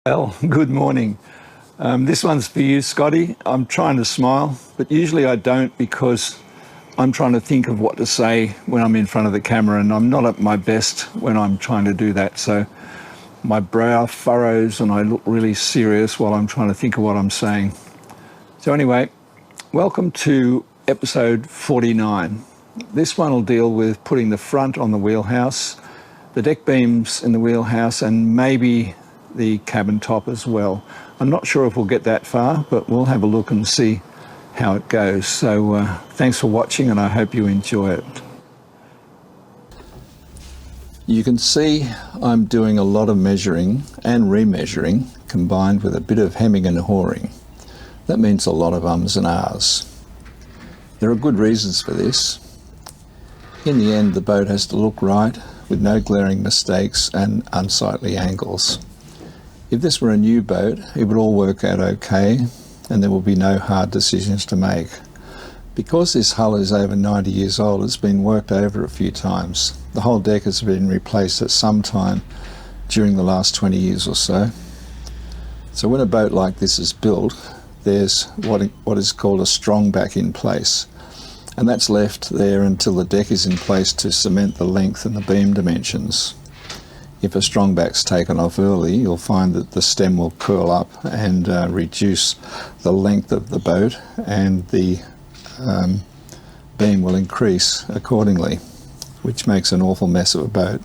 Well, good morning. This one's for you, Scotty. I'm trying to smile, but usually I don't because I'm trying to think of what to say when I'm in front of the camera, and I'm not at my best when I'm trying to do that. So my brow furrows and I look really serious while I'm trying to think of what I'm saying. So anyway, welcome to episode 49. This one will deal with putting the front on the wheelhouse, the deck beams in the wheelhouse, and maybe the cabin top as well. I'm not sure if we'll get that far, but we'll have a look and see how it goes. So thanks for watching, and I hope you enjoy it. You can see I'm doing a lot of measuring and remeasuring combined with a bit of hemming and hawing. That means a lot of ums and ahs. There are good reasons for this. In the end, the boat has to look right with no glaring mistakes and unsightly angles. If this were a new boat, it would all work out okay and there will be no hard decisions to make. Because this hull is over 90 years old, it's been worked over a few times. The whole deck has been replaced at some time during the last 20 years or so. So when a boat like this is built, there's what is called a strong back in place. And that's left there until the deck is in place to cement the length and the beam dimensions. If a strong back's taken off early, you'll find that the stem will curl up and reduce the length of the boat, and the beam will increase accordingly, which makes an awful mess of a boat.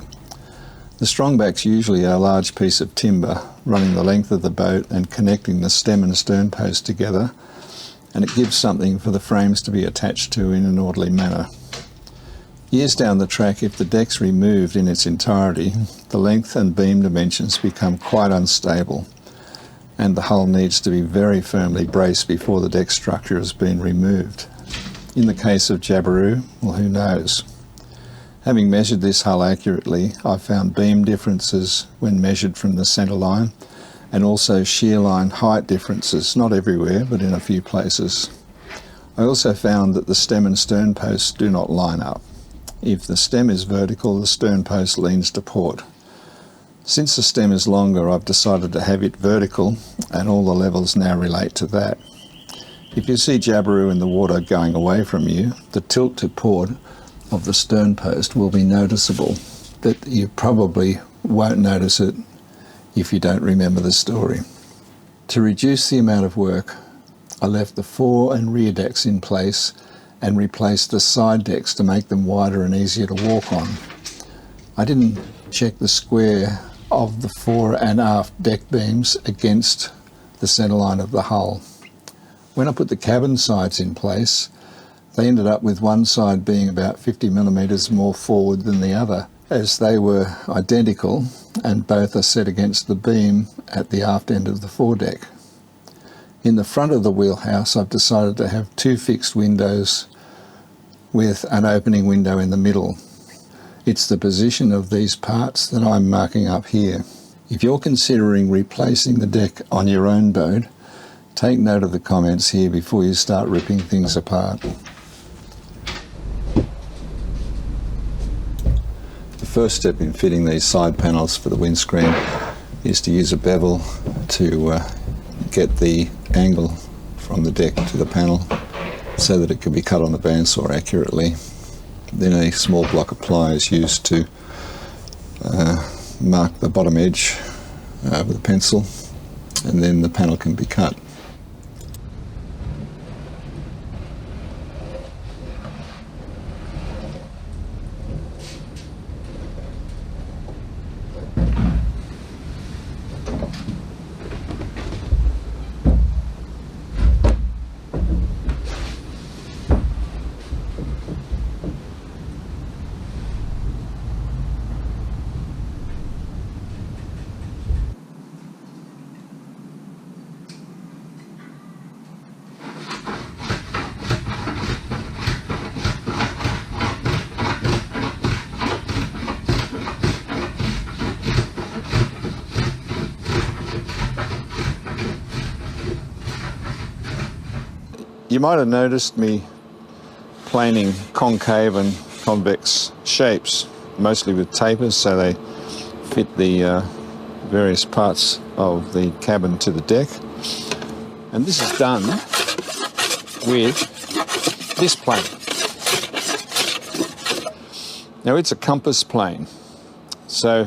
The strong back's usually a large piece of timber running the length of the boat and connecting the stem and stern post together, and it gives something for the frames to be attached to in an orderly manner. Years down the track, if the deck's removed in its entirety, the length and beam dimensions become quite unstable, and the hull needs to be very firmly braced before the deck structure has been removed. In the case of Jabiru, well, who knows? Having measured this hull accurately, I found beam differences when measured from the centre line, and also shear line height differences, not everywhere, but in a few places. I also found that the stem and stern posts do not line up. If the stem is vertical, the stern post leans to port. Since the stem is longer, I've decided to have it vertical, and all the levels now relate to that. If you see Jabiru in the water going away from you, the tilt to port of the stern post will be noticeable, but you probably won't notice it if you don't remember the story. To reduce the amount of work, I left the fore and rear decks in place and replaced the side decks to make them wider and easier to walk on. I didn't check the square of the fore and aft deck beams against the centre line of the hull. When I put the cabin sides in place, they ended up with one side being about 50 millimetres more forward than the other, as they were identical and both are set against the beam at the aft end of the foredeck. In the front of the wheelhouse, I've decided to have two fixed windows with an opening window in the middle. It's the position of these parts that I'm marking up here. If you're considering replacing the deck on your own boat, take note of the comments here before you start ripping things apart. The first step in fitting these side panels for the windscreen is to use a bevel to get the angle from the deck to the panel so that it can be cut on the bandsaw accurately. Then a small block of ply is used to mark the bottom edge with a pencil, and then the panel can be cut. You might have noticed me planing concave and convex shapes, mostly with tapers so they fit the various parts of the cabin to the deck. And this is done with this plane. Now it's a compass plane, so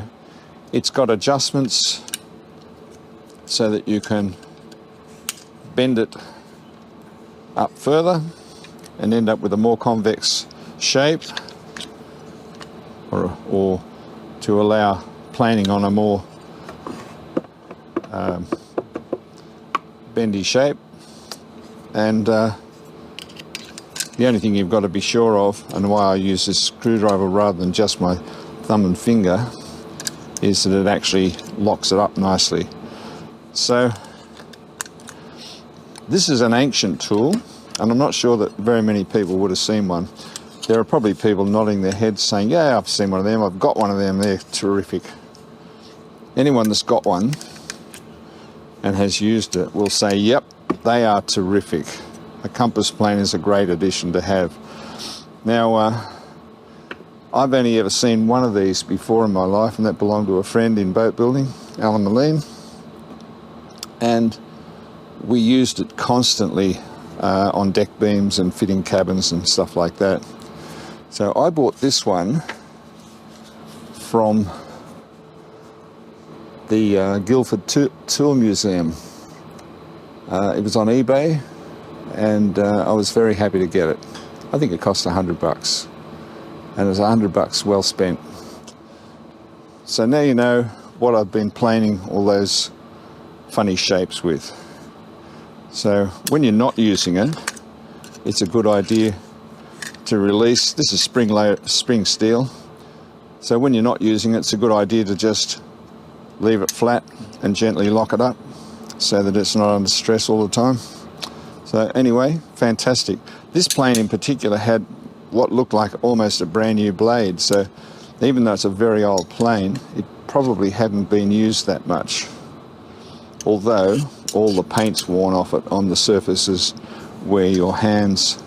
it's got adjustments so that you can bend it up further and end up with a more convex shape, or to allow planing on a more bendy shape. And the only thing you've got to be sure of, and why I use this screwdriver rather than just my thumb and finger, is that it actually locks it up nicely. So this is an ancient tool, and I'm not sure that very many people would have seen one. There are probably people nodding their heads saying, yeah, I've seen one of them, I've got one of them, they're terrific. Anyone that's got one and has used it will say, yep, they are terrific. A compass plane is a great addition to have. Now, I've only ever seen one of these before in my life, and that belonged to a friend in boat building, Alan Moline, and we used it constantly on deck beams and fitting cabins and stuff like that. So I bought this one from the Guildford Tool Museum. It was on eBay, and I was very happy to get it. I think it cost $100, and it was $100 well spent. So now you know what I've been planing all those funny shapes with. So when you're not using it, it's a good idea to release. This is spring steel. So when you're not using it, it's a good idea to just leave it flat and gently lock it up so that it's not under stress all the time. So anyway, fantastic. This plane in particular had what looked like almost a brand new blade. So even though it's a very old plane, it probably hadn't been used that much. Although all the paint's worn off it on the surfaces where your hands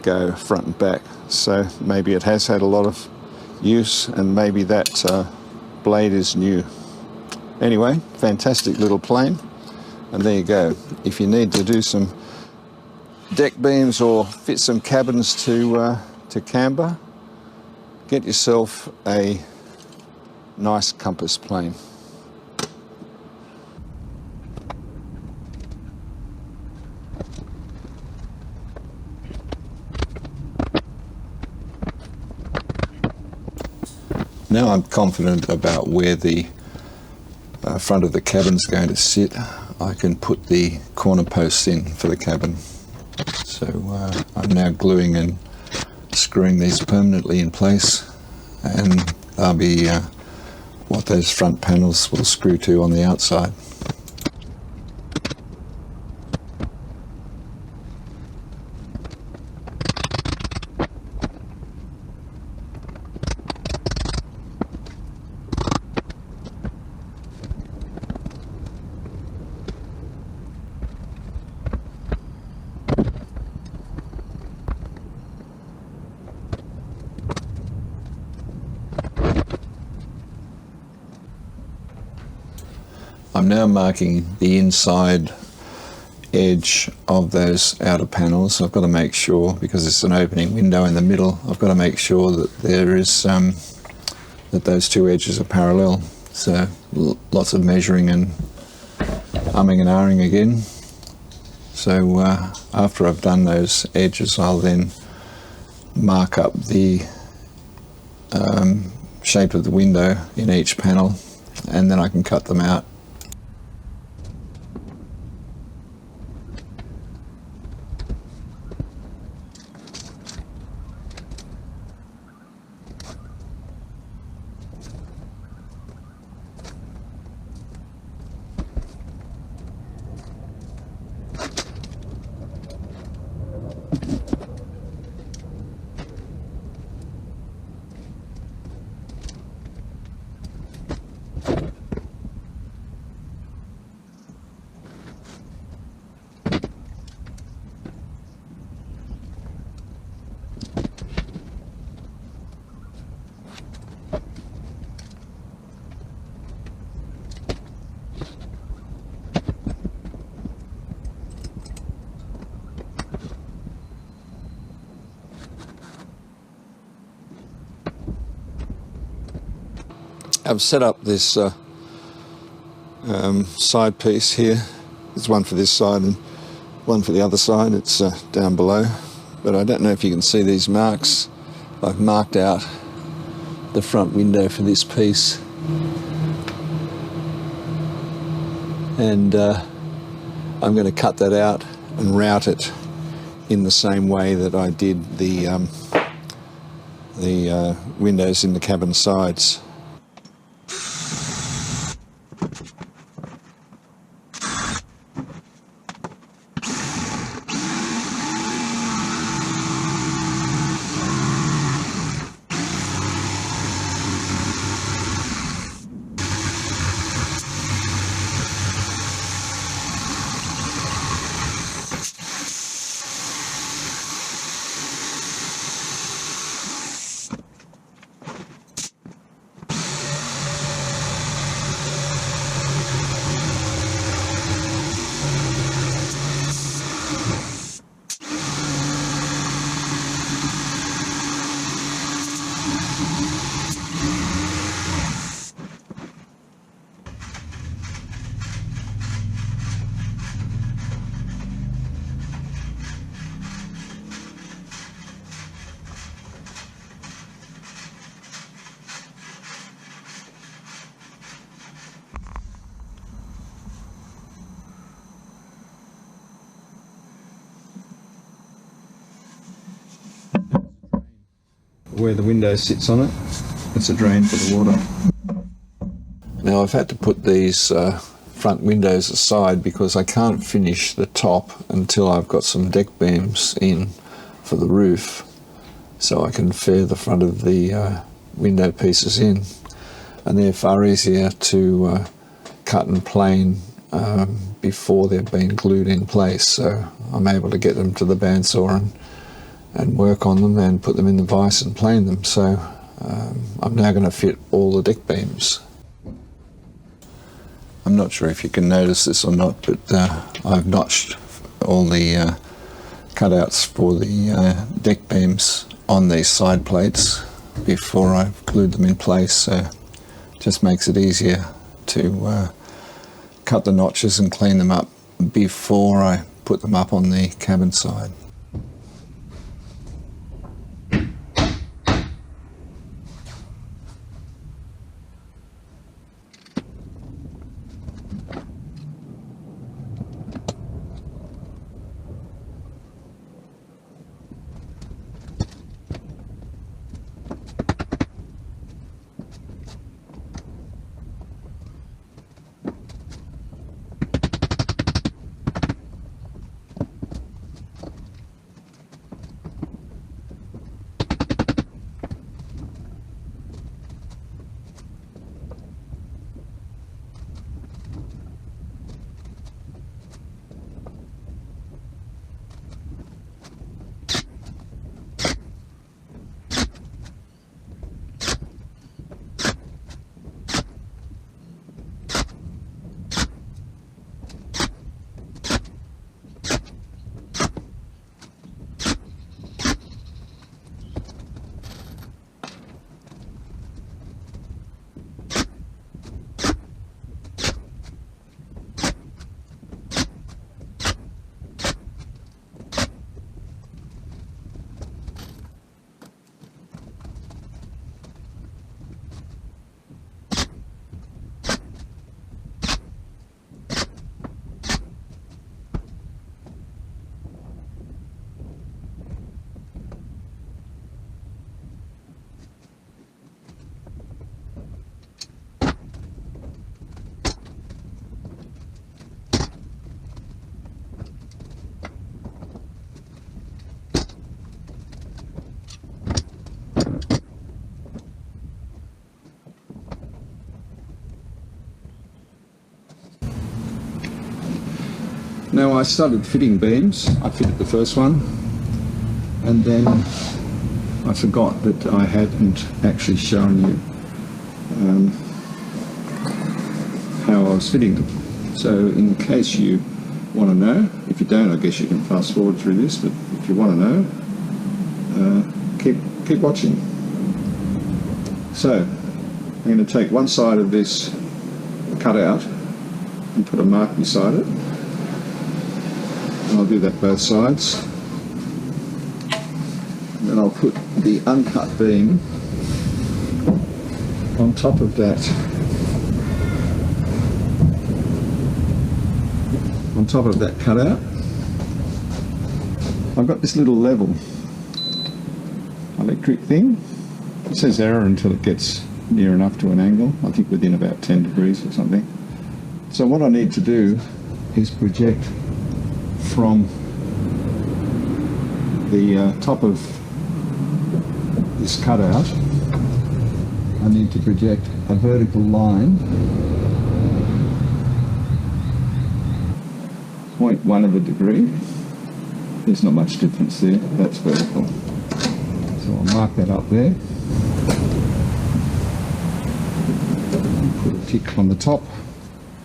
go front and back. So maybe it has had a lot of use, and maybe that blade is new. Anyway, fantastic little plane. And there you go. If you need to do some deck beams or fit some cabins to camber, get yourself a nice compass plane. Now I'm confident about where the front of the cabin's going to sit. I can put the corner posts in for the cabin. So I'm now gluing and screwing these permanently in place, and they'll be what those front panels will screw to on the outside. I'm now marking the inside edge of those outer panels. I've got to make sure, because it's an opening window in the middle, I've got to make sure that there is that those two edges are parallel. So lots of measuring and umming and ahhing again. So after I've done those edges, I'll then mark up the shape of the window in each panel, and then I can cut them out. I've set up this side piece here. There's one for this side and one for the other side. It's down below, but I don't know if you can see these marks. I've marked out the front window for this piece, and I'm going to cut that out and route it in the same way that I did the windows in the cabin sides. Where the window sits on it, it's a drain for the water. Now I've had to put these front windows aside because I can't finish the top until I've got some deck beams in for the roof, so I can fair the front of the window pieces in, and they're far easier to cut and plane before they've been glued in place, so I'm able to get them to the bandsaw and work on them and put them in the vise and plane them. So I'm now going to fit all the deck beams. I'm not sure if you can notice this or not, but I've notched all the cutouts for the deck beams on these side plates before I've glued them in place, so it just makes it easier to cut the notches and clean them up before I put them up on the cabin side. Now I started fitting beams. I fitted the first one, and then I forgot that I hadn't actually shown you how I was fitting them. So in case you want to know, if you don't, I guess you can fast forward through this, but if you want to know, keep watching. So I'm going to take one side of this cutout and put a mark beside it. And I'll do that both sides. And then I'll put the uncut beam on top of that. On top of that cutout. I've got this little level electric thing. It says error until it gets near enough to an angle, I think within about 10 degrees or something. So what I need to do is project from the top of this cutout, I need to project a vertical line, 0.1 of a degree. There's not much difference there, that's vertical. So I'll mark that up there. Put a tick on the top.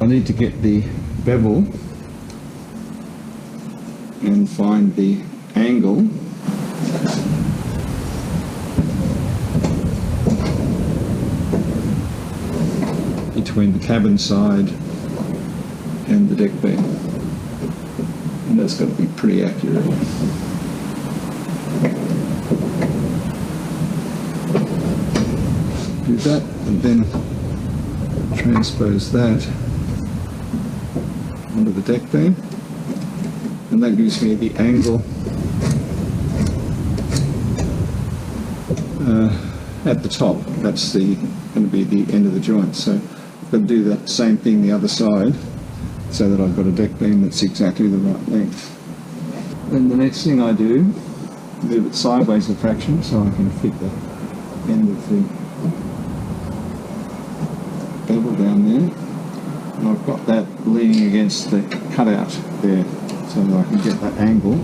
I need to get the bevel and find the angle between the cabin side and the deck beam. And that's got to be pretty accurate. Do that and then transpose that onto the deck beam, and that gives me the angle at the top. That's going to be the end of the joint. So I've got to do that same thing the other side so that I've got a deck beam that's exactly the right length. Then the next thing I do, move it sideways a fraction so I can fit the end of the bevel down there. And I've got that leaning against the cutout there so that I can get that angle.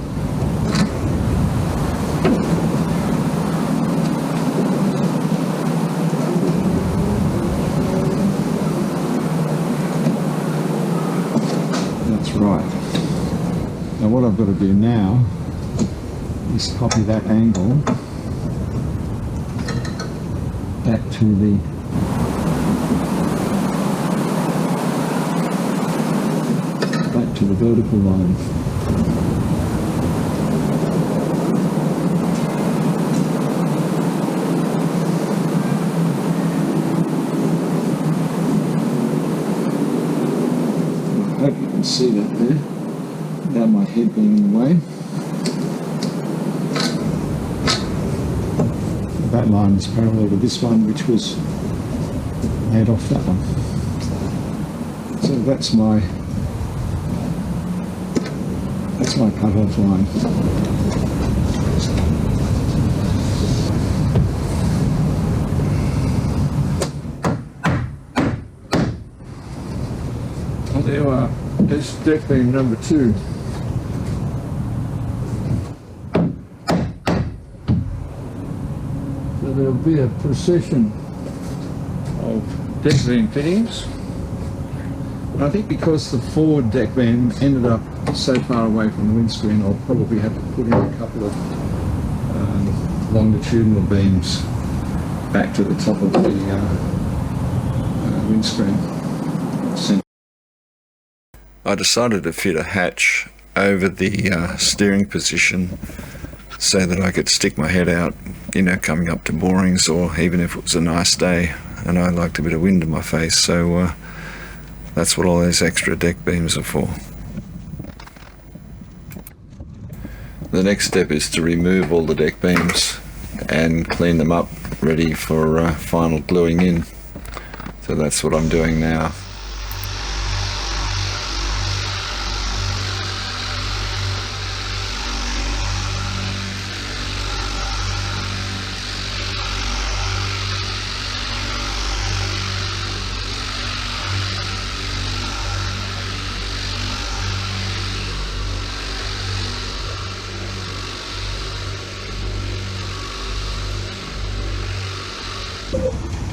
That's right. Now what I've got to do now is copy that angle back to the vertical line. I hope you can see that there, without my head being in the way. That line is parallel to this one, which was made off that one. So that's my cut-off line. And there you are. That's deck beam number 2. So there'll be a procession of deck beam fittings. I think because the forward deck beam ended up so far away from the windscreen, I'll probably have to put in a couple of longitudinal beams back to the top of the windscreen. I decided to fit a hatch over the steering position so that I could stick my head out, you know, coming up to moorings, or even if it was a nice day and I liked a bit of wind in my face. So that's what all those extra deck beams are for. The next step is to remove all the deck beams and clean them up, ready for final gluing in. So that's what I'm doing now.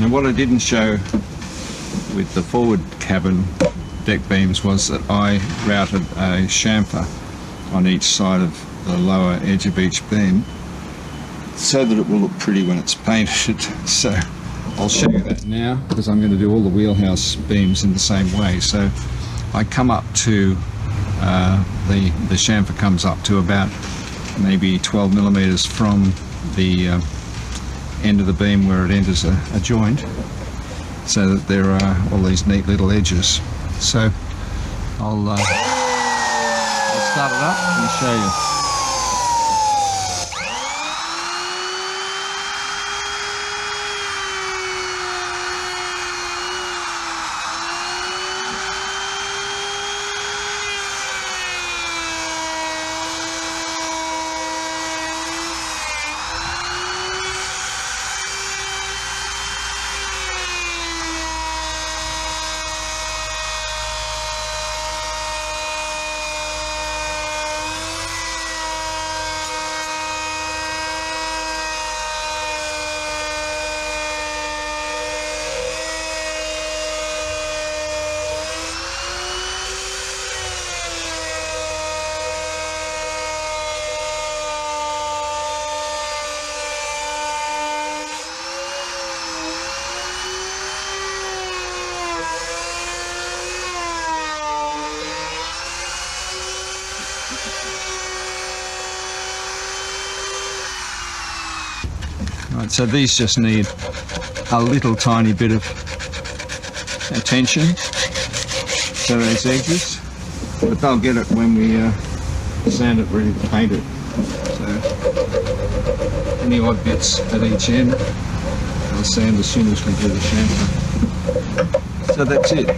And what I didn't show with the forward cabin deck beams was that I routed a chamfer on each side of the lower edge of each beam so that it will look pretty when it's painted. So I'll show you that now, because I'm going to do all the wheelhouse beams in the same way. So I come up to, the chamfer comes up to about maybe 12 millimeters from the end of the beam where it enters a joint, so that there are all these neat little edges. So I'll start it up and show you. Right, so these just need a little tiny bit of attention to those edges, but they'll get it when we sand it ready to paint it. So any odd bits at each end, I'll sand as soon as we do the chamfer. So that's it.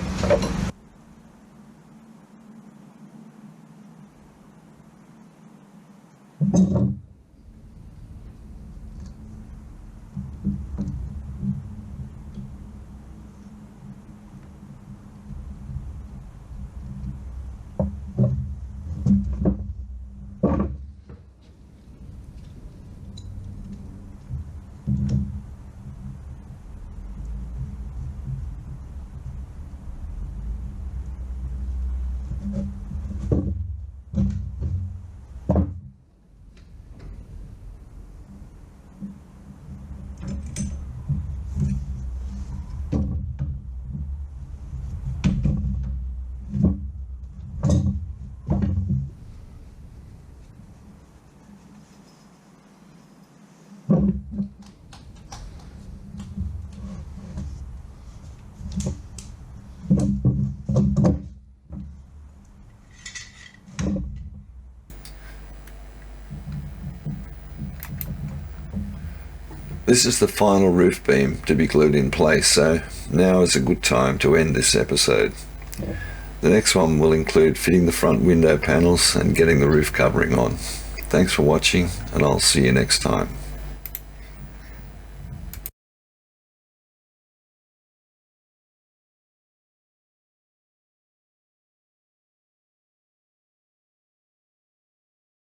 This is the final roof beam to be glued in place, so now is a good time to end this episode. The next one will include fitting the front window panels and getting the roof covering on. Thanks for watching, and I'll see you next time.